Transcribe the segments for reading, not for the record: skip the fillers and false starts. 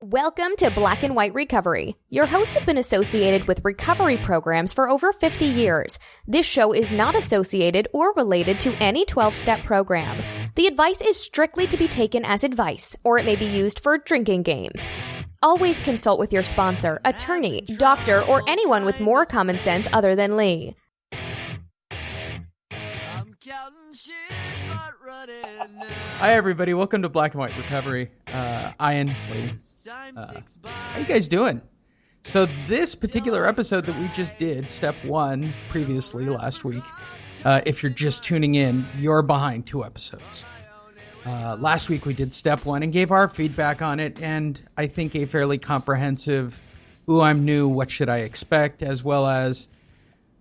Welcome to Black and White Recovery. Your hosts have been associated with recovery programs for over 50 years. This show is not associated or related to any 12-step program. The advice is strictly to be taken as advice, or it may be used for drinking games. Always consult with your sponsor, attorney, doctor, or anyone with more common sense other than Lee. Hi, everybody. Welcome to Black and White Recovery. Ian, Lee. How you guys doing? So this particular episode that we just did, step 1, previously last week, if you're just tuning in, you're behind 2 episodes. Last week we did step 1 and gave our feedback on it, and I think a fairly comprehensive, ooh, I'm new, what should I expect, as well as,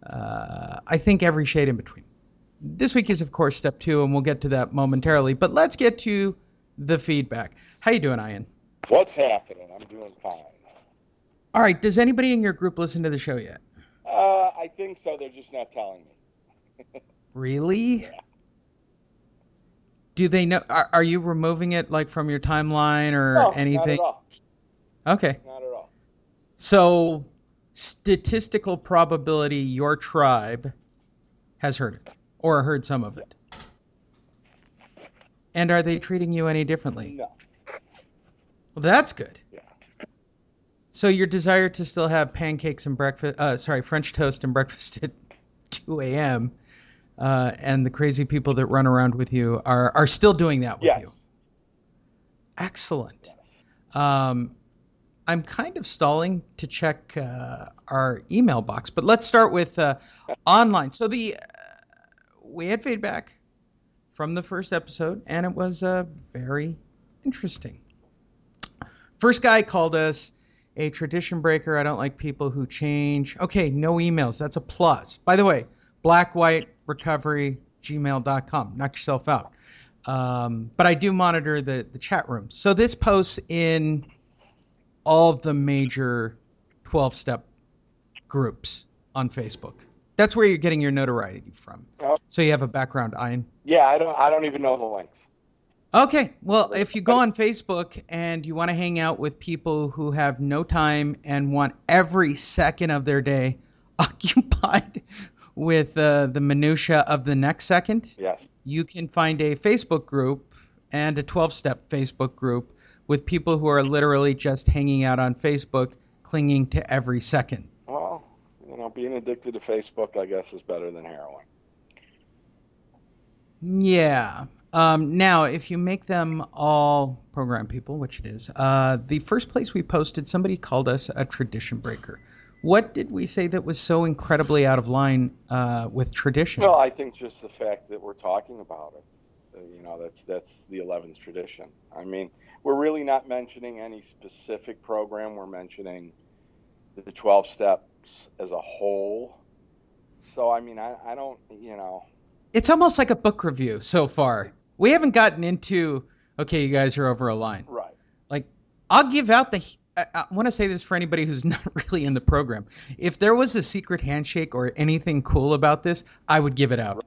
I think every shade in between. This week is, of course, step 2, and we'll get to that momentarily, but let's get to the feedback. How you doing, Ian? What's happening? I'm doing fine. All right. Does anybody in your group listen to the show yet? I think so. They're just not telling me. Really? Yeah. Do they know? Are you removing it like from your timeline or anything? Not at all. Okay. Not at all. So, statistical probability your tribe has heard it or heard some of it. And are they treating you any differently? No. Well, that's good. Yeah. So your desire to still have pancakes and French toast and breakfast at 2 a.m. And the crazy people that run around with you are still doing that with you. Excellent. Yes. I'm kind of stalling to check our email box, but let's start with online. So we had feedback from the first episode, and it was very interesting. First guy called us a tradition breaker. I don't like people who change. Okay, no emails. That's a plus. By the way, blackwhiterecovery@gmail.com. Knock yourself out. But I do monitor the chat room. So this posts in all the major 12-step groups on Facebook. That's where you're getting your notoriety from. So you have a background, Ian? Yeah, I don't even know the links. Okay, well, if you go on Facebook and you want to hang out with people who have no time and want every second of their day occupied with the minutia of the next second, yes, you can find a Facebook group and a 12-step Facebook group with people who are literally just hanging out on Facebook, clinging to every second. Well, being addicted to Facebook, I guess, is better than heroin. Yeah. Now, if you make them all program people, which it is, the first place we posted, somebody called us a tradition breaker. What did we say that was so incredibly out of line with tradition? Well, I think just the fact that we're talking about it. That's the 11th tradition. I mean, we're really not mentioning any specific program. We're mentioning the 12 steps as a whole. So, I mean, I don't, It's almost like a book review so far. We haven't gotten into, okay, you guys are over a line. Right. Like, I'll give out I want to say this for anybody who's not really in the program. If there was a secret handshake or anything cool about this, I would give it out.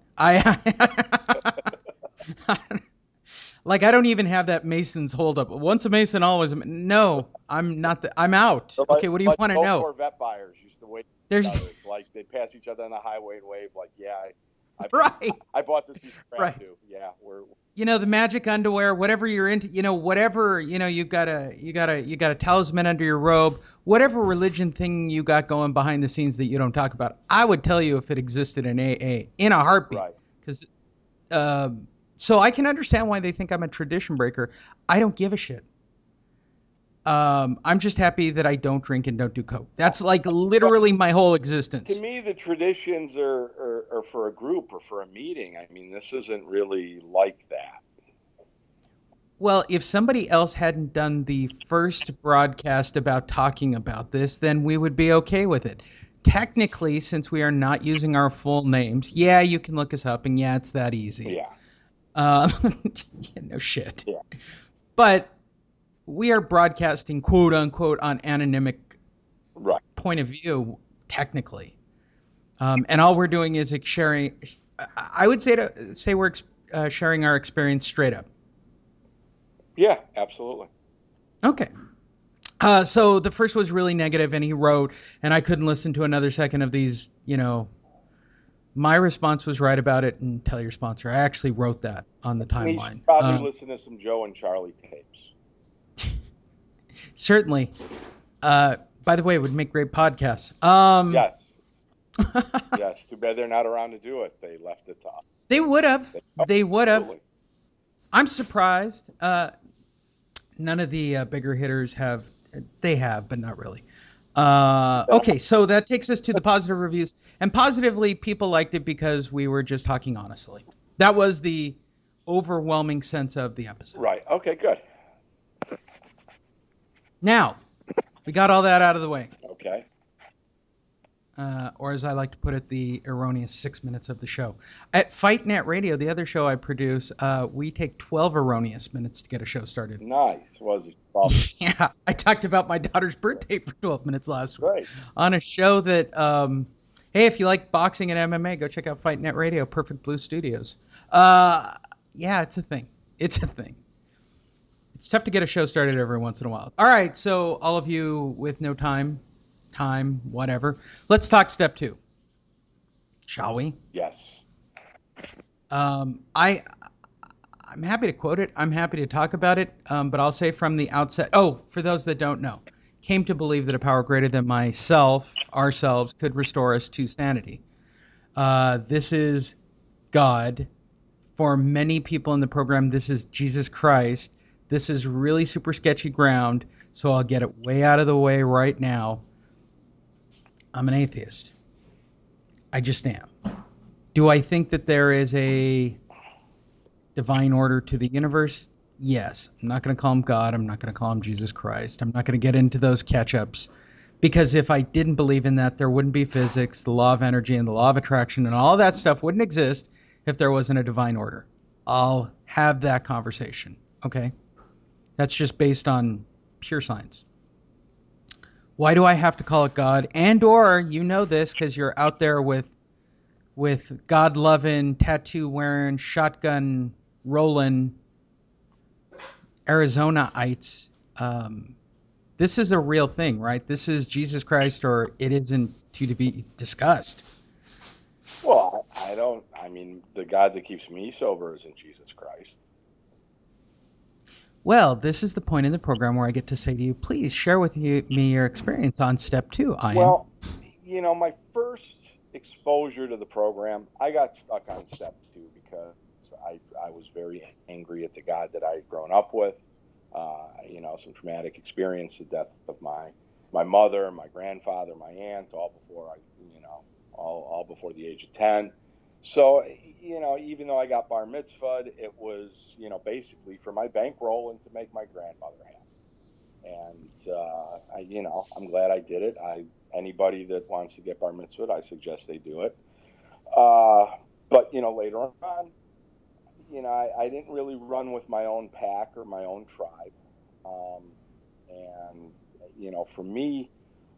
Like, I don't even have that Mason's holdup. Once a Mason, always a Mason. No, I'm not. I'm out. So okay, what do you want to know? Corvette buyers used to wait. There's. It's like they pass each other on the highway and wave like, yeah, right. I bought this piece of crap right. too. Yeah, we're. The magic underwear, whatever you're into, whatever, you got a talisman under your robe, whatever religion thing you got going behind the scenes that you don't talk about. I would tell you if it existed in AA in a heartbeat. Right. Because, so I can understand why they think I'm a tradition breaker. I don't give a shit. I'm just happy that I don't drink and don't do coke. That's like literally my whole existence. To me, the traditions are for a group or for a meeting. I mean, this isn't really like that. Well, if somebody else hadn't done the first broadcast about talking about this, then we would be okay with it. Technically, since we are not using our full names, yeah, you can look us up, and yeah, it's that easy. Yeah. No shit. Yeah. But we are broadcasting, quote unquote, on anonymic point of view, technically. And all we're doing is sharing. I would say we're sharing our experience straight up. Yeah, absolutely. Okay. So the first was really negative, and he wrote, and I couldn't listen to another second of these, My response was write about it and tell your sponsor. I actually wrote that on the You timeline. should probably listen to some Joe and Charlie tapes. Certainly. By the way, it would make great podcasts. Yes. Yes. Too bad they're not around to do it. They left it tough. They would have. They would have. Absolutely. I'm surprised. None of the bigger hitters have. They have, but not really. Okay, so that takes us to the positive reviews. And positively, people liked it because we were just talking honestly. That was the overwhelming sense of the episode. Right. Okay, good. Now, we got all that out of the way. Okay. Or as I like to put it, the erroneous 6 minutes of the show. At FightNet Radio, the other show I produce, we take 12 erroneous minutes to get a show started. Nice. Was it? Well, Yeah, I talked about my daughter's birthday for 12 minutes last week great. on a show that, hey, if you like boxing and MMA, go check out FightNet Radio, Perfect Blue Studios. Yeah, it's a thing. It's a thing. It's tough to get a show started every once in a while. All right, so all of you with no time, whatever. Let's talk step 2. Shall we? Yes. I'm happy to quote it. I'm happy to talk about it. But I'll say from the outset, for those that don't know, came to believe that a power greater than myself, ourselves, could restore us to sanity. This is God. For many people in the program, this is Jesus Christ. This is really super sketchy ground, so I'll get it way out of the way right now. I'm an atheist. I just am. Do I think that there is a divine order to the universe? Yes. I'm not going to call him God. I'm not going to call him Jesus Christ. I'm not going to get into those catch-ups. Because if I didn't believe in that, there wouldn't be physics, the law of energy, and the law of attraction, and all that stuff wouldn't exist if there wasn't a divine order. I'll have that conversation. Okay? That's just based on pure science. Why do I have to call it God? And or, you know this because you're out there with God-loving, tattoo-wearing, shotgun-rolling Arizonaites. This is a real thing, right? This is Jesus Christ, or it isn't to be discussed. Well, the God that keeps me sober isn't Jesus Christ. Well, this is the point in the program where I get to say to you, please share with me your experience on step 2, Ian. Well, my first exposure to the program, I got stuck on step 2 because I was very angry at the God that I had grown up with. Some traumatic experience, the death of my mother, my grandfather, my aunt, all before the age of 10. So, even though I got bar mitzvahed, it was, basically for my bankroll and to make my grandmother happy. And, I'm glad I did it. Anybody that wants to get bar mitzvahed, I suggest they do it. But, later on, I didn't really run with my own pack or my own tribe. For me,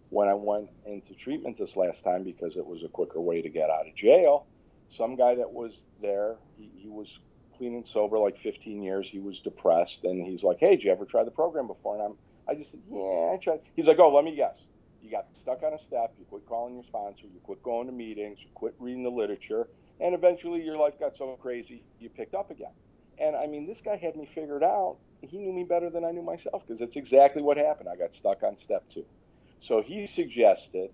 when I went into treatment this last time, because it was a quicker way to get out of jail, some guy that was there, he was clean and sober like 15 years. He was depressed, and he's like, "Hey, did you ever try the program before?" And I just said, "Yeah, I tried." He's like, "Oh, let me guess. You got stuck on a step. You quit calling your sponsor. You quit going to meetings. You quit reading the literature, and eventually your life got so crazy you picked up again." And this guy had me figured out. He knew me better than I knew myself, because it's exactly what happened. I got stuck on step 2. So he suggested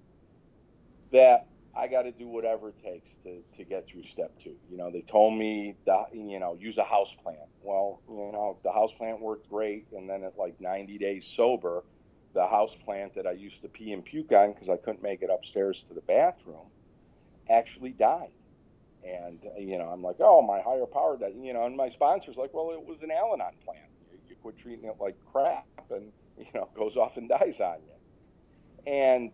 that I got to do whatever it takes to get through step 2. They told me that, use a house plant. Well, the house plant worked great. And then at like 90 days sober, the house plant that I used to pee and puke on because I couldn't make it upstairs to the bathroom actually died. And, I'm like, oh, my higher power died. And my sponsor's like, well, it was an Al-Anon plant. You quit treating it like crap and, goes off and dies on you. And,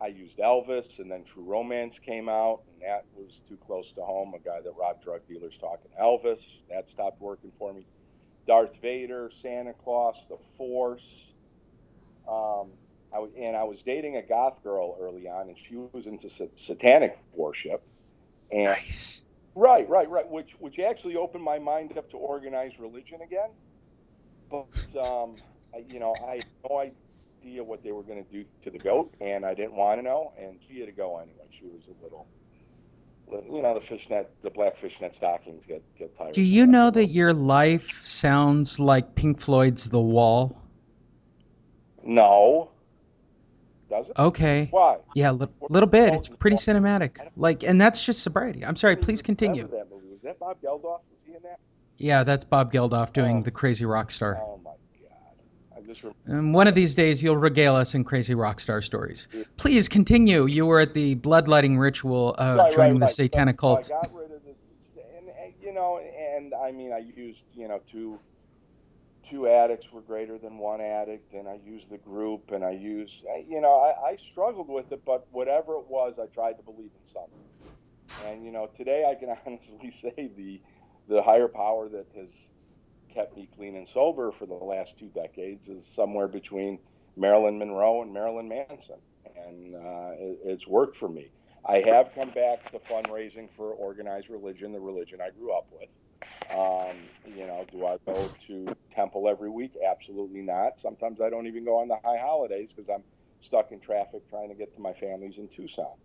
I used Elvis, and then True Romance came out, and that was too close to home. A guy that robbed drug dealers talking Elvis. That stopped working for me. Darth Vader, Santa Claus, The Force. I was dating a goth girl early on, and she was into satanic worship. And, nice. Right. Which actually opened my mind up to organized religion again. But, idea what they were going to do to the goat, and I didn't want to know, and she had to go anyway. She was a little, the black fishnet stockings get tired. Do you know that your life sounds like Pink Floyd's The Wall? No. Does it? Okay. Why? Yeah, a little bit. It's pretty cinematic. And that's just sobriety. I'm sorry, please continue. That movie. Was that Bob Geldof? Was he in that? Yeah, that's Bob Geldof doing The Crazy Rock Star. Oh, my God. I just remember. And one of these days, you'll regale us in Crazy Rock Star stories. Please continue. You were at the bloodletting ritual of joining the satanic cult. So I got rid of it. And I mean, I used, two addicts were greater than one addict, and I used the group, and I struggled with it, but whatever it was, I tried to believe in something. And, today I can honestly say the higher power that has kept me clean and sober for the last 2 decades is somewhere between Marilyn Monroe and Marilyn Manson. And it's worked for me. I have come back to fundraising for organized religion, the religion I grew up with. Do I go to temple every week? Absolutely not. Sometimes I don't even go on the high holidays because I'm stuck in traffic trying to get to my families in Tucson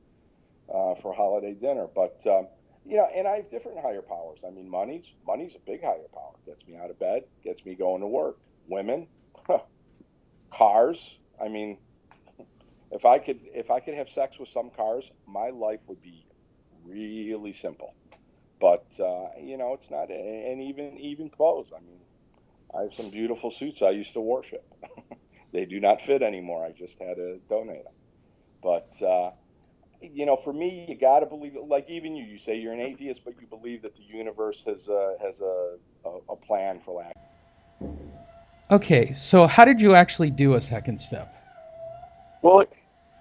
for holiday dinner. But, and I have different higher powers. I mean, money's a big higher power. Gets me out of bed, gets me going to work. Women, cars. I mean, if I could have sex with some cars, my life would be really simple. But it's not, and even clothes. I mean, I have some beautiful suits I used to worship. They do not fit anymore. I just had to donate them. But for me, you got to believe it. Like even you say you're an atheist, but you believe that the universe has a plan for life. Okay, so how did you actually do a second step? Well, it's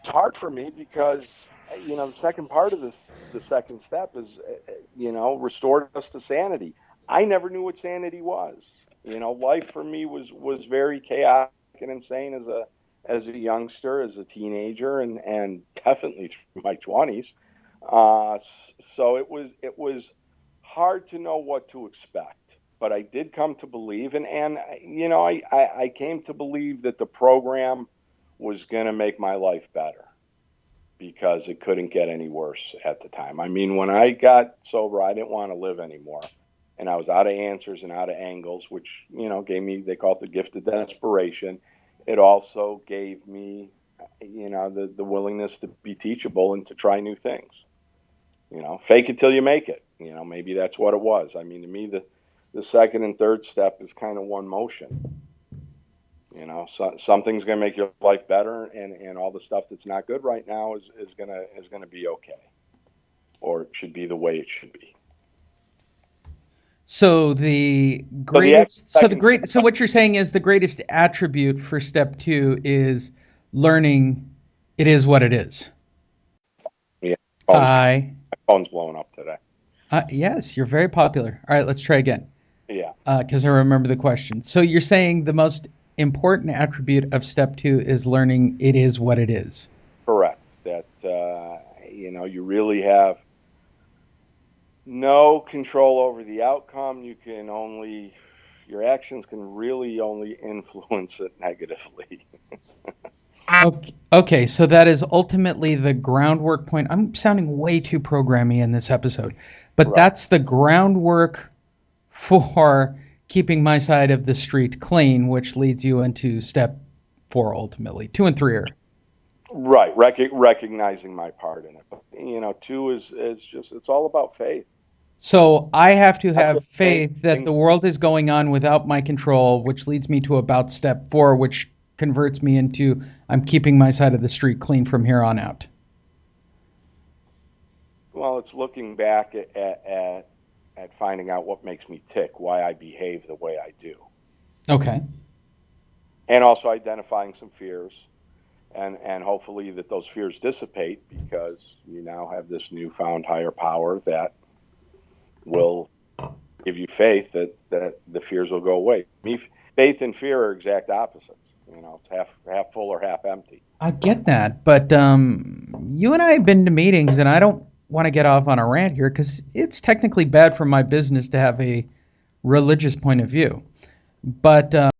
hard for me because the second part of the second step is, restored us to sanity. I never knew what sanity was. Life for me was very chaotic and insane as a youngster, as a teenager, and definitely through my 20s. So it was hard to know what to expect. But I did come to believe, and I came to believe that the program was going to make my life better, because it couldn't get any worse at the time. I mean, when I got sober, I didn't want to live anymore. And I was out of answers and out of angles, which, gave me, they call it the gift of desperation. It also gave me, the willingness to be teachable and to try new things. Fake it till you make it. Maybe that's what it was. I mean, to me, the second and third step is kind of one motion. Something's going to make your life better, and all the stuff that's not good right now is going to be okay, or it should be the way it should be. So what you're saying is the greatest attribute for step 2 is learning it is what it is. Yeah. My phone's blowing up today. Yes, you're very popular. All right, let's try again. Yeah. Because I remember the question. So you're saying the most important attribute of step 2 is learning it is what it is. Correct. That you really have no control over the outcome. Your actions can really only influence it negatively. Okay, so that is ultimately the groundwork point. I'm sounding way too programmy in this episode, but right. That's the groundwork for keeping my side of the street clean, which leads you into step 4 ultimately. 2 and 3 are right. Recognizing my part in it. But, 2 is just, it's all about faith. So I have to have faith that the world is going on without my control, which leads me to about step 4, which converts me into I'm keeping my side of the street clean from here on out. Well, it's looking back at finding out what makes me tick, why I behave the way I do. Okay. And also identifying some fears, and hopefully that those fears dissipate, because you now have this newfound higher power that will give you faith that the fears will go away. Faith and fear are exact opposites. It's half full or half empty. I get that, but you and I have been to meetings, and I don't want to get off on a rant here because it's technically bad for my business to have a religious point of view. But